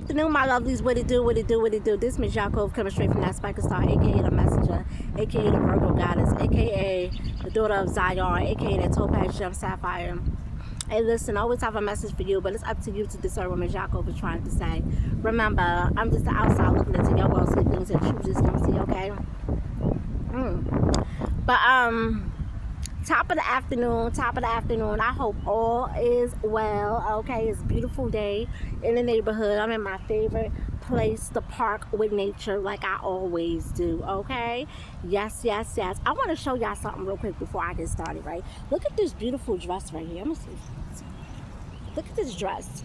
afternoon, my lovelies. What it do, what it do, what it do. This Miss Yakov coming straight from that Spiker Star, aka the Messenger, aka the Virgo Goddess, aka the daughter of Zion, aka that Topaz Gem Sapphire. Hey, listen, I always have a message for you, but it's up to you to discern what Miss Yakov is trying to say. Remember, I'm just the outside looking into your world, see things that you just don't see, okay? But, top of the afternoon. I hope all is well, okay? It's a beautiful day in the neighborhood. I'm in my favorite place, the park with nature, like I always do, okay? Yes. I want to show y'all something real quick before I get started, right? Look at this beautiful dress right here. Let me see. Look at this dress.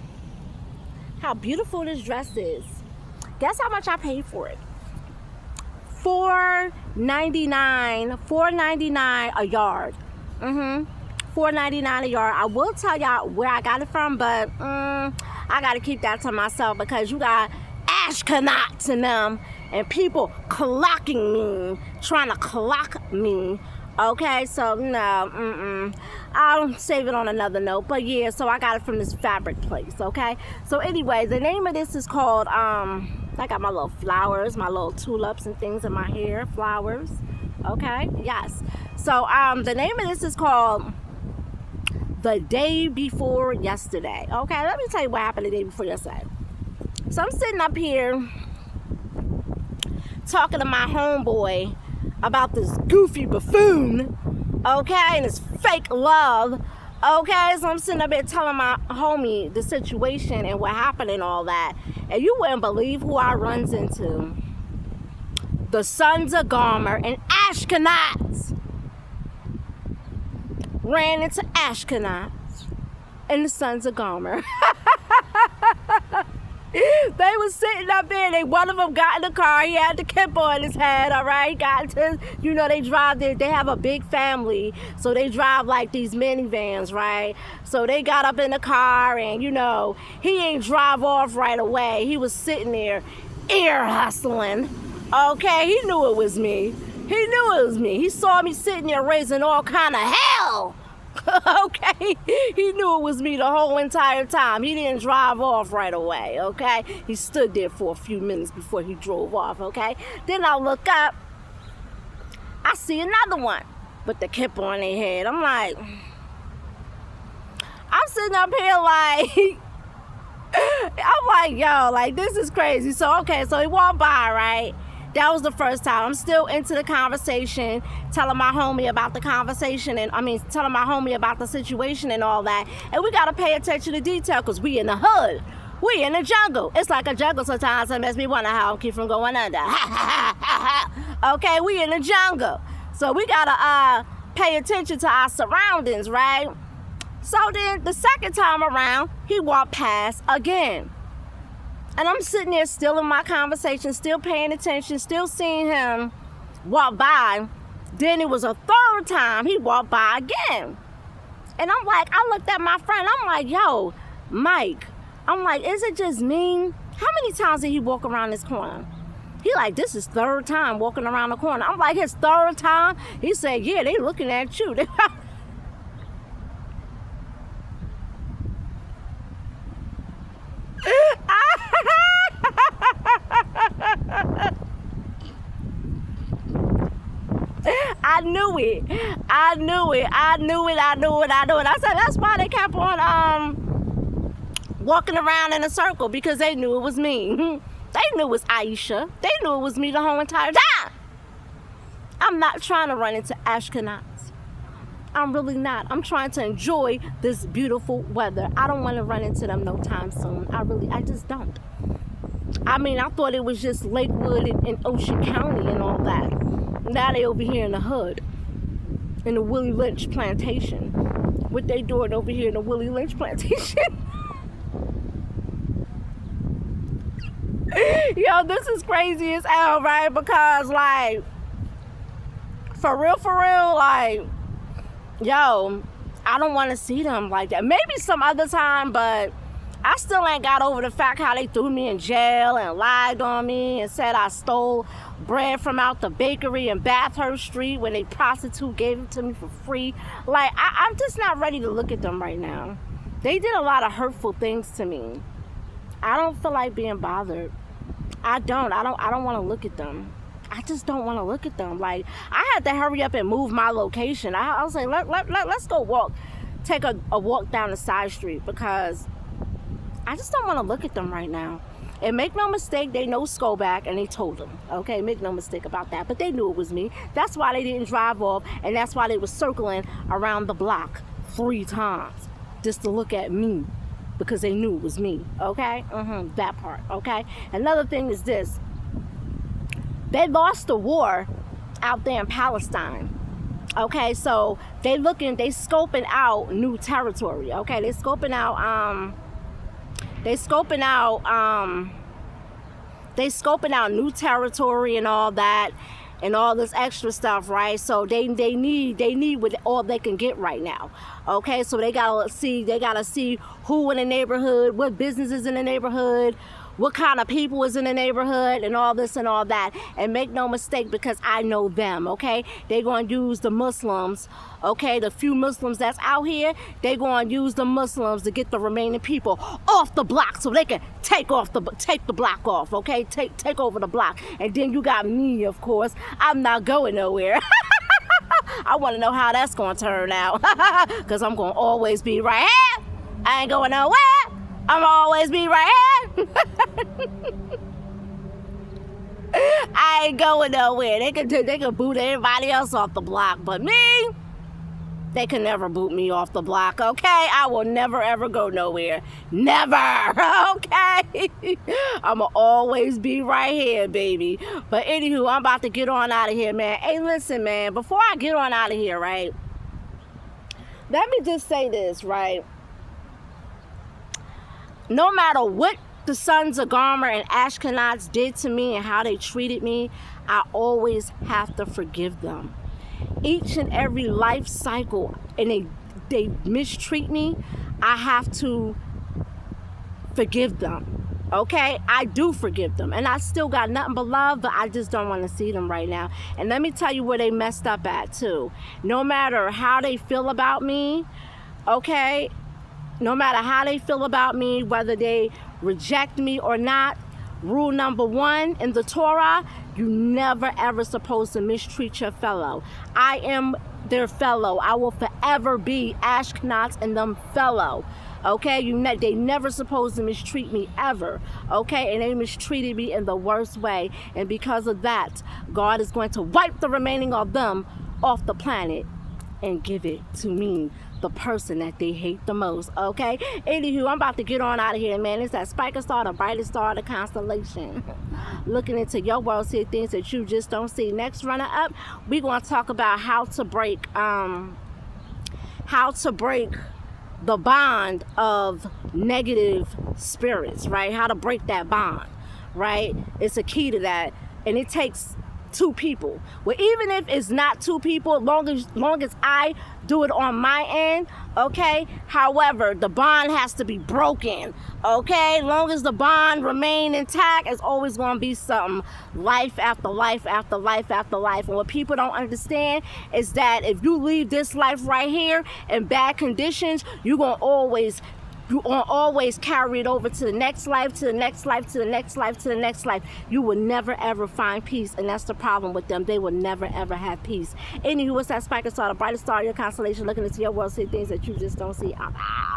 How beautiful this dress is. Guess how much I paid for it? $4.99 a yard. $4.99 a yard. I will tell y'all where I got it from, but I gotta keep that to myself because you got Ashkenaz in them and people clocking me, trying to clock me. Okay, so no, I'll save it on another note. But yeah, so I got it from this fabric place. Okay, so anyway, the name of this is called I got my little flowers, my little tulips and things in my hair, flowers. Okay, yes. So the name of this is called The Day Before Yesterday. Okay, let me tell you what happened the day before yesterday. So I'm sitting up here talking to my homeboy about this goofy buffoon, okay, and his fake love. Okay, so I'm sitting up here telling my homie the situation and what happened and all that. And you wouldn't believe who I runs into. The sons of Gomer and Ashkenaz ran into Ashkenaz and the sons of Gomer. They was sitting up there. One of them got in the car. He had the kippah on his head, all right? Got to, they drive there. They have a big family, so they drive like these minivans, right? So they got up in the car, and, he ain't drive off right away. He was sitting there ear hustling. Okay, he knew it was me. He saw me sitting there raising all kind of hell. Okay, he knew it was me the whole entire time. He didn't drive off right away, okay? He stood there for a few minutes before he drove off, okay? Then I look up, I see another one with the kippah on their head. I'm sitting up here yo, this is crazy. So he walked by, right? That was the first time. I'm still into the conversation, telling my homie about the conversation, telling my homie about the situation and all that. And we gotta pay attention to detail because we in the hood. We in the jungle. It's like a jungle sometimes. It makes me wonder how I keep from going under. Okay, we in the jungle. So we gotta pay attention to our surroundings, right? So then the second time around, he walked past again. And I'm sitting there still in my conversation, still paying attention, still seeing him walk by. Then it was a third time he walked by again. And I looked at my friend. I'm like, yo, Mike. I'm like, is it just me? How many times did he walk around this corner? He like, this is third time walking around the corner. I'm like, his third time? He said, yeah, they looking at you. I knew it. I said, that's why they kept on walking around in a circle, because they knew it was me. They knew it was Aisha. They knew it was me the whole entire time. I'm not trying to run into Ashkenaz. I'm really not. I'm trying to enjoy this beautiful weather. I don't want to run into them no time soon. I just don't. I thought it was just Lakewood and Ocean County and all that. Now they over here in the hood, in the Willie Lynch plantation. What they doing over here in the Willie Lynch plantation? Yo, this is crazy as hell, right? Because, for real, yo, I don't want to see them like that. Maybe some other time, but I still ain't got over the fact how they threw me in jail and lied on me and said I stole bread from out the bakery in Bathurst Street when a prostitute gave it to me for free. I'm just not ready to look at them right now. They did a lot of hurtful things to me. I don't feel like being bothered. I don't want to look at them. I just don't want to look at them. Like, I had to hurry up and move my location. I was like, let's go walk, take a walk down the side street, because I just don't want to look at them right now. And make no mistake, they know Skobac, and they told them. Okay, make no mistake about that. But they knew it was me. That's why they didn't drive off, and that's why they were circling around the block 3 times just to look at me, because they knew it was me. Okay, that part. Okay. Another thing is this: they lost the war out there in Palestine. Okay, so they scoping out new territory. Okay, they scoping out new territory and all that, and all this extra stuff, right? So they need what all they can get right now. Okay, so they gotta see who in the neighborhood, what businesses in the neighborhood, what kind of people is in the neighborhood, and all this and all that. And make no mistake, because I know them, okay? They're going to use the Muslims, okay? The few Muslims that's out here, they're going to use the Muslims to get the remaining people off the block so they can take the block off, okay? Take over the block. And then you got me, of course. I'm not going nowhere. I want to know how that's going to turn out, because I'm going to always be right here. I ain't going nowhere. I'm always be right here. I ain't going nowhere. They can boot everybody else off the block, but me, they can never boot me off the block, okay? I will never, ever go nowhere. Never, okay? I'ma always be right here, baby. But anywho, I'm about to get on out of here, man. Hey, listen, man, before I get on out of here, right? Let me just say this, right? No matter what the sons of Gomer and Ashkenaz did to me and how they treated me, I always have to forgive them. Each and every life cycle, and they mistreat me, I have to forgive them. Okay? I do forgive them. And I still got nothing but love, but I just don't want to see them right now. And let me tell you where they messed up at, too. No matter how they feel about me, okay? No matter how they feel about me, whether they reject me or not, rule number 1 in the Torah, you never ever supposed to mistreat your fellow. I am their fellow. I will forever be Ashkenaz and them fellow. Okay, they never supposed to mistreat me ever. Okay, and they mistreated me in the worst way. And because of that, God is going to wipe the remaining of them off the planet and give it to me, the person that they hate the most, okay? Anywho, I'm about to get on out of here, man. It's that Spiker Star, the brightest star of the constellation. Looking into your world, see things that you just don't see. Next runner-up, we're going to talk about how to break the bond of negative spirits, right? How to break that bond, right? It's a key to that, and it takes 2 people. Well, even if it's not 2 people, long as I do it on my end, okay? However, the bond has to be broken, okay? Long as the bond remain intact, it's always going to be something, life after life after life after life. And what people don't understand is that if you leave this life right here in bad conditions, you're going to always carry it over to the next life, to the next life, to the next life, to the next life. You will never ever find peace, and that's the problem with them. They will never ever have peace. Anywho, what's that Spiker Star, the brightest star of your constellation, looking into your world, see things that you just don't see. I'm out.